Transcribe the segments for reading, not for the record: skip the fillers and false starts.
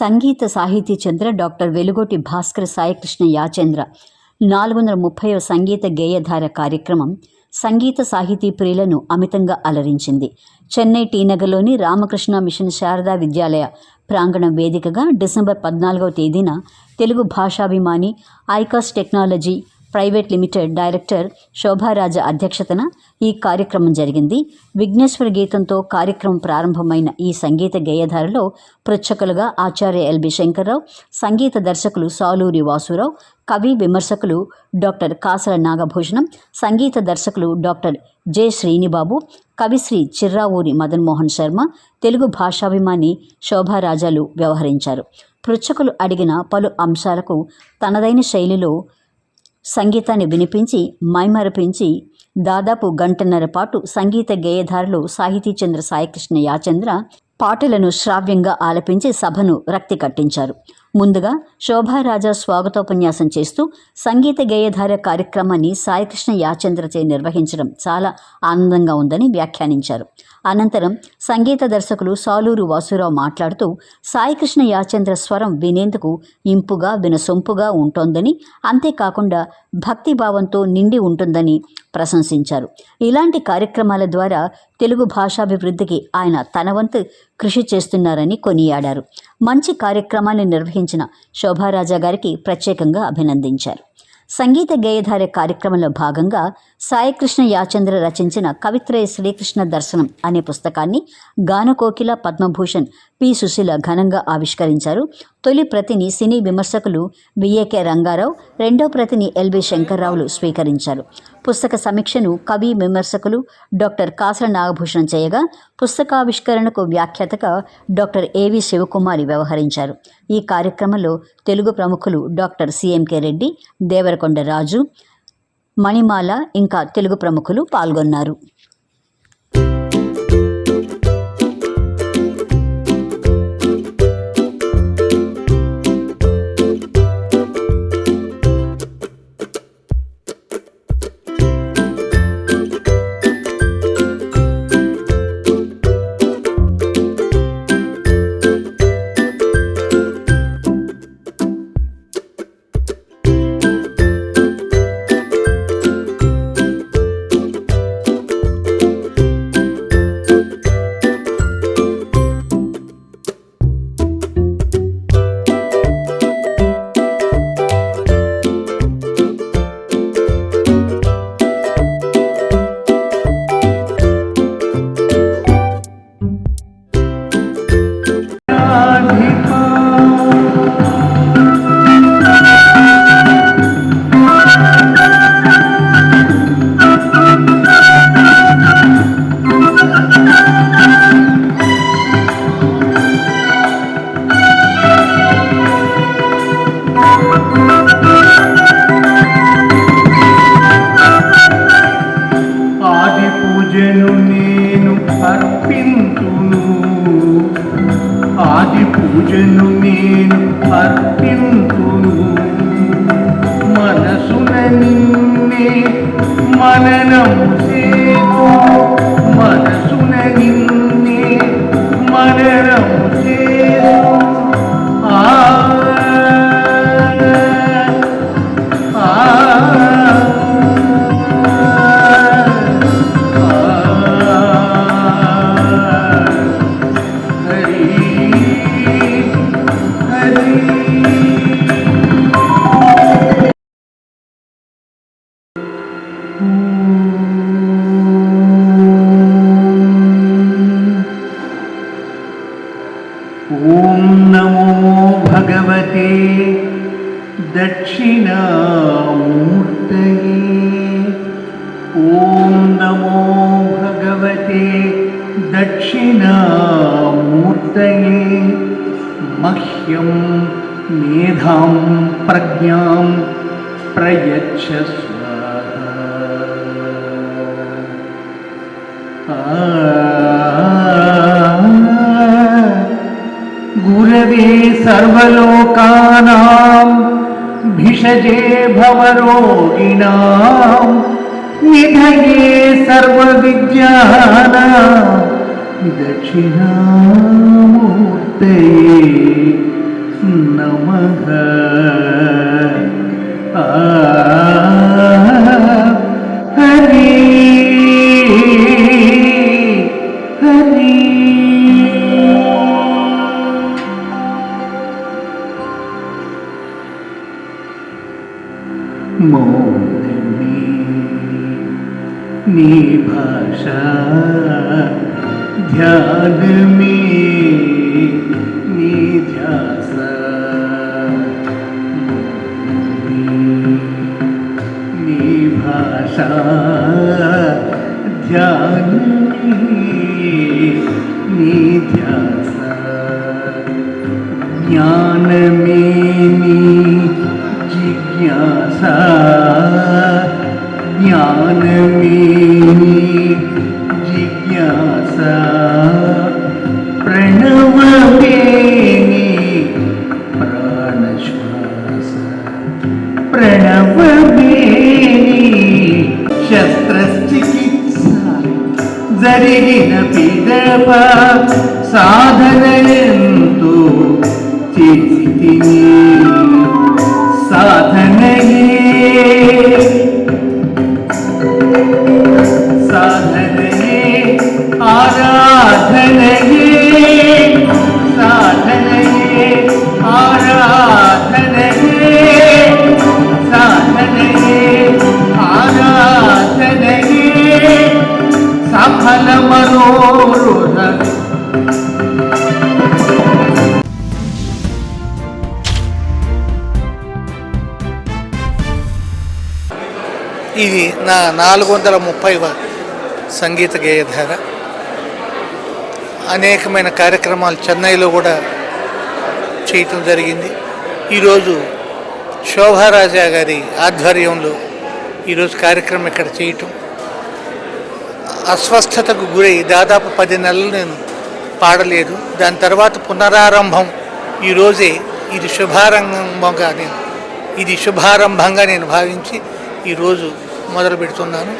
సంగీత సాహితీ చంద్ర డాక్టర్ వెలుగోటి భాస్కర సాయికృష్ణ యాచంద్ర 430వ సంగీత గేయధార కార్యక్రమం సంగీత సాహితీ ప్రియులను అమితంగా అలరించింది. చెన్నై టీనగర్లోని రామకృష్ణ మిషన్ శారదా విద్యాలయ ప్రాంగణం వేదికగా డిసెంబర్ 14వ తేదీన తెలుగు భాషాభిమాని Icas technology private limited director Shobharaja అధ్యక్షతన ఈ కార్యక్రమం జరిగింది. విఘ్నేశ్వర గీతంతో కార్యక్రమం ప్రారంభమైన ఈ సంగీత గేయధారలో పృచ్ఛకులుగా ఆచార్య ఎల్బి శంకర్రావు, సంగీత దర్శకులు సాలూరి వాసురావు, కవి విమర్శకులు డాక్టర్ కాసల నాగభూషణం, సంగీత దర్శకులు డాక్టర్ జె శ్రీనిబాబు, కవిశ్రీ చిర్రావూరి మదన్మోహన్ శర్మ, తెలుగు భాషాభిమాని శోభారాజాలు వ్యవహరించారు. పృచ్ఛకులు అడిగిన పలు అంశాలకు తనదైన శైలిలో సంగీతాన్ని వినిపించి మైమరపించి దాదాపు గంటన్నర పాటు సంగీత గేయధారలో సాహితీ చంద్ర సాయికృష్ణ యాచంద్ర పాటలను శ్రావ్యంగా ఆలపించి సభను రక్తి కట్టించారు. ముందుగా శోభారాజా స్వాగతోపన్యాసం చేస్తూ సంగీత గేయధార కార్యక్రమాన్ని సాయికృష్ణ యాచంద్రచే నిర్వహించడం చాలా ఆనందంగా ఉందని వ్యాఖ్యానించారు. అనంతరం సంగీత దర్శకులు సాలూరు వాసురావు మాట్లాడుతూ సాయికృష్ణ యాచంద్ర స్వరం వినేందుకు ఇంపుగా వినసొంపుగా ఉంటోందని, అంతేకాకుండా భక్తిభావంతో నిండి ఉంటుందని ప్రశంసించారు. ఇలాంటి కార్యక్రమాల ద్వారా తెలుగు భాషాభివృద్ధికి ఆయన తన వంతు కృషి చేస్తున్నారని కొనియాడారు. మంచి కార్యక్రమాన్ని నిర్వహించిన శోభారాజా గారికి ప్రత్యేకంగా అభినందించారు. సంగీత గేయధార కార్యక్రమంలో భాగంగా సాయికృష్ణ యాచంద్ర రచించిన కవిత్రయ శ్రీకృష్ణ దర్శనం అనే పుస్తకాన్ని గానకోకిల పద్మభూషణ్ పి సుశీల ఘనంగా ఆవిష్కరించారు. తొలి ప్రతిని సినీ విమర్శకులు విఏకే రంగారావు, రెండో ప్రతిని ఎల్బి శంకర్రావులు స్వీకరించారు. పుస్తక సమీక్షను కవి విమర్శకులు డాక్టర్ కాసల నాగభూషణం చేయగా, పుస్తకావిష్కరణకు వ్యాఖ్యాతగా డాక్టర్ ఏవి శివకుమారి వ్యవహరించారు. ఈ కార్యక్రమంలో తెలుగు ప్రముఖులు డాక్టర్ సిఎంకే రెడ్డి, దేవరకొండ రాజు, మణిమాల ఇంకా తెలుగు ప్రముఖులు పాల్గొన్నారు. పూజను నేను అర్పింతును, మనసున నిన్నే మననము చేతు, మనసున నిన్నే మననము చేతు. ఓం నమో భగవతే దక్షిణామూర్తయే, ఓం నమో భగవతే దక్షిణామూర్తయే. మహ్యం మేధాం ప్రజ్ఞాం ప్రయచ్చ స్వాహా. గురవే సర్వలోకానాం భిషజే భవరోగిణాం నిధయే సర్వవిద్యానాం దక్షిణామూర్తయే నమః హరి హరి మౌనమే నీ భాష ధ్యానమే నీ ధ్యాస నీ భాష ధ్యానమే నీ ధ్యాస జ్ఞానమే నీ జిజ్ఞాస జ్ఞానమే నీ జిజ్ఞాస ప్రణవమే నీ ప్రాణశ్వాస ప్రణవమే నీ శస్త్రచికిత్స జరిగిన పిదప సాధనయంతో చేసి తిని సాధనయే సాధనయే ఆరాధనయే సాధనయే ఆరాధనయే సాధనయే ఆరాధనయే సఫల మనోరథ ఇది నా 430వ సంగీత గేయధార. అనేకమైన కార్యక్రమాలు చెన్నైలో కూడా చేయటం జరిగింది. ఈరోజు శోభారాజా గారి ఆధ్వర్యంలో ఈరోజు కార్యక్రమం ఇక్కడ చేయటం, అస్వస్థతకు గురై దాదాపు 10 నెలలు నేను పాడలేదు. దాని తర్వాత పునరారంభం ఈరోజే ఇది శుభారంభంగా నేను భావించి ఈరోజు మొదలు పెడుతున్నాను.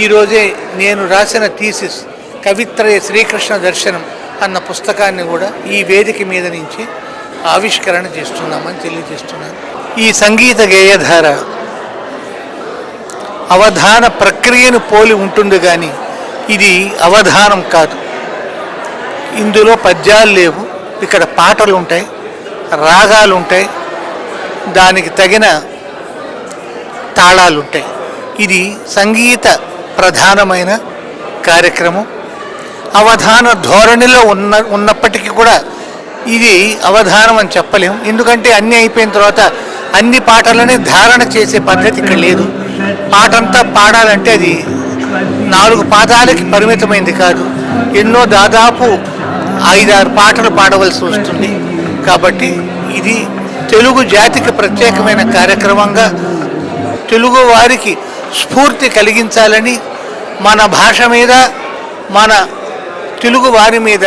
ఈరోజే నేను రాసిన థీసిస్ కవిత్రయ శ్రీకృష్ణ దర్శనం అన్న పుస్తకాన్ని కూడా ఈ వేదిక మీద నుంచి ఆవిష్కరణ చేస్తున్నామని తెలియజేస్తున్నాను. ఈ సంగీత గేయధార అవధాన ప్రక్రియను పోలి ఉంటుంది కానీ ఇది అవధానం కాదు. ఇందులో పద్యాలు లేవు, ఇక్కడ పాటలు ఉంటాయి, రాగాలు ఉంటాయి, దానికి తగిన తాళాలు ఉంటాయి. ఇది సంగీత ప్రధానమైన కార్యక్రమం. అవధాన ధోరణిలో ఉన్నప్పటికీ కూడా ఇది అవధానం అని చెప్పలేము. ఎందుకంటే అన్నీ అయిపోయిన తర్వాత అన్ని పాటలని ధారణ చేసే పద్ధతి ఇక్కడ లేదు. పాటంతా పాడాలంటే అది 4 పాదాలకి పరిమితమైంది కాదు, ఎన్నో దాదాపు 5-6 పాటలు పాడవలసి వస్తుంది. కాబట్టి ఇది తెలుగు జాతికి ప్రత్యేకమైన కార్యక్రమంగా తెలుగు వారికి స్ఫూర్తి కలిగించాలని, మన భాష మీద, మన తెలుగు వారి మీద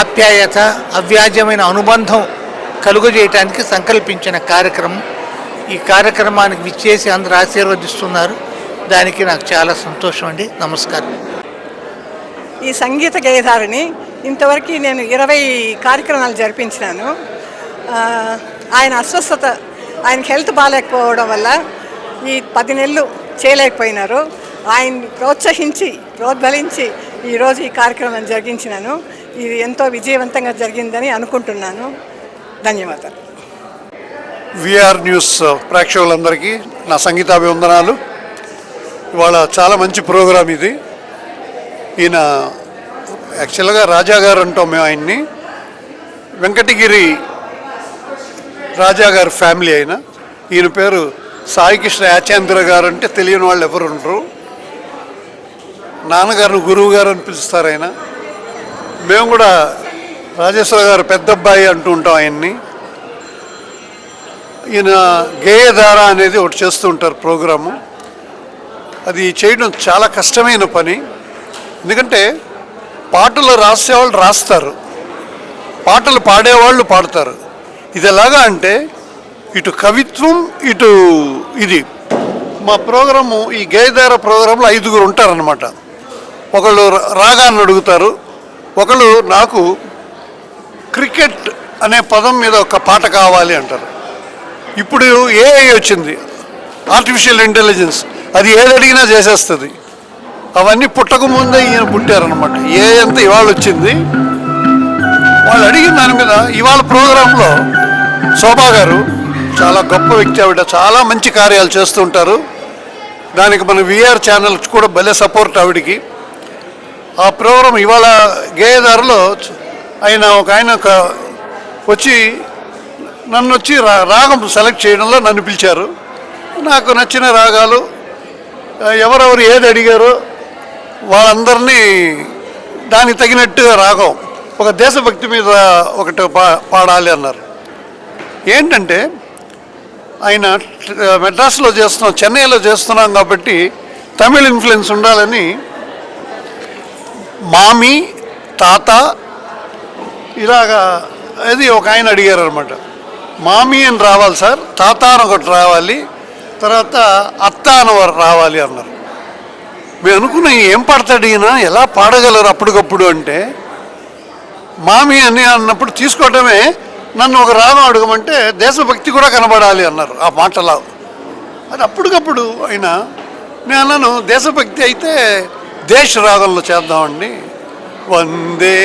ఆప్యాయత, అవ్యాజ్యమైన అనుబంధం కలుగజేయటానికి సంకల్పించిన కార్యక్రమం. ఈ కార్యక్రమానికి విచ్చేసి అందరూ ఆశీర్వదిస్తున్నారు. దానికి నాకు చాలా సంతోషం అండి. నమస్కారం. ఈ సంగీత గేయధారిని ఇంతవరకు నేను 20 కార్యక్రమాలు జరిపించినాను. ఆయన అస్వస్థత, ఆయనకి హెల్త్ బాగాలేకపోవడం వల్ల ఈ 10 నెలలు చేయలేకపోయినారు. ఆయన్ని ప్రోద్బలించి ఈరోజు ఈ కార్యక్రమం జరిగించినాను. ఇది ఎంతో విజయవంతంగా జరిగిందని అనుకుంటున్నాను. ధన్యవాదాలు. విఆర్ న్యూస్ ప్రేక్షకులందరికీ నా సంగీతాభివందనాలు. ఇవాళ చాలా మంచి ప్రోగ్రాం ఇది. ఈయన యాక్చువల్గా రాజా గారు అంటాం మేము ఆయన్ని. వెంకటగిరి రాజా గారి ఫ్యామిలీ అయిన ఈయన పేరు సాయికృష్ణ యాచేంద్ర గారు. అంటే తెలియని వాళ్ళు ఎవరు ఉండరు. నాన్నగారిని గురువు గారు అని పిలుస్తారు ఆయన. మేము కూడా రాజేశ్వర గారు పెద్ద అబ్బాయి అంటూ ఉంటాం ఆయన్ని. ఈయన గేయధార అనేది ఒకటి చేస్తూ ఉంటారు ప్రోగ్రాము. అది చేయడం చాలా కష్టమైన పని. ఎందుకంటే పాటలు రాసేవాళ్ళు రాస్తారు, పాటలు పాడేవాళ్ళు పాడతారు. ఇది ఎలాగా అంటే ఇటు కవిత్వం, ఇటు ఇది. మా ప్రోగ్రాము, ఈ గేయధార ప్రోగ్రాంలో 5గురు ఉంటారనమాట. ఒకళ్ళు రాగాన్ని అడుగుతారు, ఒకళ్ళు నాకు క్రికెట్ అనే పదం మీద ఒక పాట కావాలి అంటారు. ఇప్పుడు ఏఐ వచ్చింది, ఆర్టిఫిషియల్ ఇంటెలిజెన్స్, అది ఏది అడిగినా చేసేస్తుంది. అవన్నీ పుట్టక ముందే ఈయన పుట్టారనమాట. ఏ అంతా ఇవాళ వచ్చింది. వాళ్ళు అడిగిన దాని మీద ఇవాళ ప్రోగ్రాంలో శోభా గారు చాలా గొప్ప వ్యక్తి. ఆవిడ చాలా మంచి కార్యాలు చేస్తూ ఉంటారు. దానికి మన విఆర్ ఛానల్ కూడా భలే సపోర్ట్ ఆవిడికి. ఆ ప్రోగ్రాం ఇవాళ గేయదారులో ఆయన వచ్చి నన్ను వచ్చి రాగం సెలెక్ట్ చేయడంలో నన్ను పిలిచారు. నాకు నచ్చిన రాగాలు ఎవరెవరు ఏది అడిగారో వాళ్ళందరినీ దానికి తగినట్టుగా రాగం ఒక దేశభక్తి మీద ఒకటి పాడాలి అన్నారు. ఏంటంటే ఆయన మెడ్రాస్లో చేస్తున్నాం, చెన్నైలో చేస్తున్నాం కాబట్టి తమిళ్ ఇన్ఫ్లుయెన్స్ ఉండాలని మామీ తాత ఇలాగా అది ఒక ఆయన అడిగారు అనమాట. మామీ అని రావాలి సార్, తాత అని ఒకటి రావాలి, తర్వాత అత్త అని రావాలి అన్నారు. మేము అనుకున్నాం ఏం పాడతాడు ఈయన, ఎలా పాడగలరు అప్పటికప్పుడు అంటే. మామీ అని అన్నప్పుడు తీసుకోవటమే, నన్ను ఒక రాగం అడగమంటే దేశభక్తి కూడా కనబడాలి అన్నారు ఆ మాటలో. అది అప్పటికప్పుడు అయినా నేను అన్నాను, దేశభక్తి అయితే దేశ రాగంలో చేద్దామండి. వందే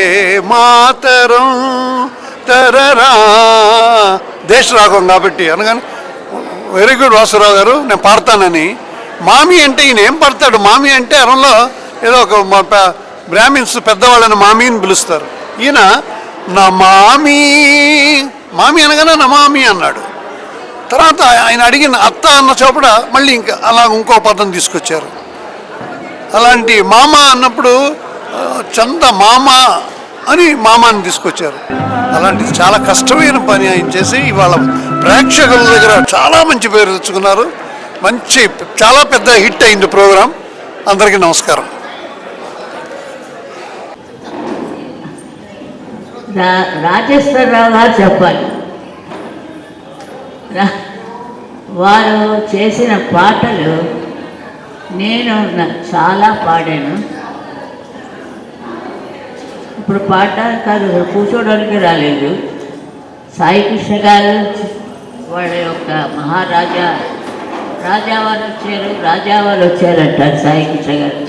మాతరం తరరా దేశ రాగం కాబట్టి అనగానే వెరీ గుడ్ వాసురావు గారు నేను పాడతానని. మామీ అంటే ఈయన ఏం పడతాడు, మామీ అంటే అరంలో ఏదో ఒక బ్రాహ్మిన్స్ పెద్దవాళ్ళని మామీని పిలుస్తారు. ఈయన నా మామీ, మామీ అనగానే నా మామీ అన్నాడు. తర్వాత ఆయన అడిగిన అత్త అన్న చోపడ మళ్ళీ ఇంకా అలా ఇంకో పదం తీసుకొచ్చారు. అలాంటి మామ అన్నప్పుడు చంద మామ అని మామాని తీసుకొచ్చారు. అలాంటిది చాలా కష్టమైన పని ఆయన చేసి ఇవాళ ప్రేక్షకుల దగ్గర చాలా మంచి పేరు తెచ్చుకున్నారు. మంచి చాలా పెద్ద హిట్ అయింది ప్రోగ్రాం. అందరికీ నమస్కారం. రాజేశ్వరరావు గారు చెప్పాలి. వారు చేసిన పాటలు నేను చాలా పాడాను. ఇప్పుడు పాడడానికి కాదు, కూర్చోడానికి రాలేదు. సాయి కృష్ణ గారు వాళ్ళ యొక్క రాజావారు వచ్చారంటారు సాయి కృష్ణ గారు.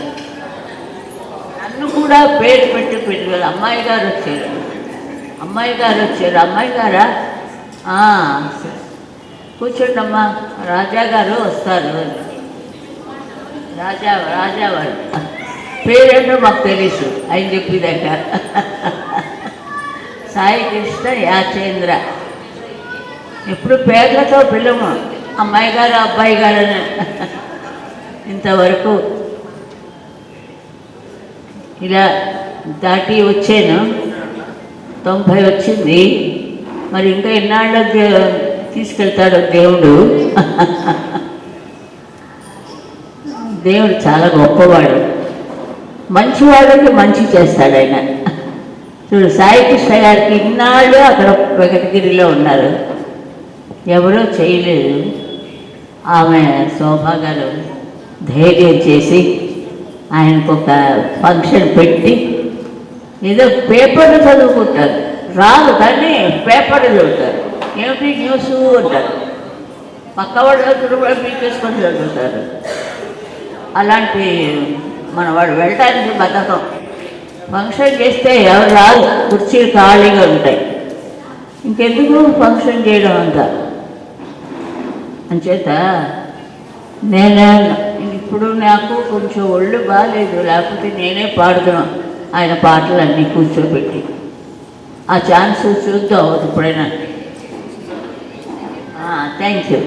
నన్ను కూడా పేరు పెట్టి పిలిచారు. అమ్మాయి గారు వచ్చారు. అమ్మాయి గారా కూర్చోండమ్మా, రాజా గారు వస్తారు. రాజావారు పేరేంటో మాకు తెలుసు ఆయన చెప్పేదాక. సాయి కృష్ణ యాచేంద్ర. ఎప్పుడు పేర్లతో పిల్లము, అమ్మాయి గారు అబ్బాయి గారు అని. ఇంతవరకు ఇలా దాటి వచ్చాను. 90 వచ్చింది. మరి ఇంకా ఎన్నాళ్ళు తీసుకెళ్తాడు దేవుడు. దేవుడు చాలా గొప్పవాడు. మంచివాళ్ళకి మంచి చేస్తాడు ఆయన. చూడు, సాయి కృష్ణ గారికి ఇన్నాళ్ళు అక్కడ వెంకటగిరిలో ఉన్నారు, ఎవరూ చేయలేదు. ఆమె శోభా గారు ధైర్యం చేసి ఆయనకు ఒక ఫంక్షన్ పెట్టి, ఏదో పేపర్లు చదువుకుంటారు, రాదు కానీ పేపర్లు చదువుతారు. ఏమిటి న్యూస్ అంటారు, పక్కవాడు చదువుతారు, పీకేసుకొని చదువుతారు. అలాంటి మనవాడు వెళ్ళడానికి బద్ధకం. ఫంక్షన్ చేస్తే ఎవరు రాదు, కుర్చీలు ఖాళీగా ఉంటాయి. ఇంకెందుకు ఫంక్షన్ చేయడం అంతా అంచేత నేను ఇప్పుడు నాకు కొంచెం ఒళ్ళు బాగాలేదు, లేకపోతే నేనే పాడుతున్నాను ఆయన పాటలన్నీ కూర్చోబెట్టి. ఆ ఛాన్స్ చూద్దాం ఎప్పుడైనా. Thank you.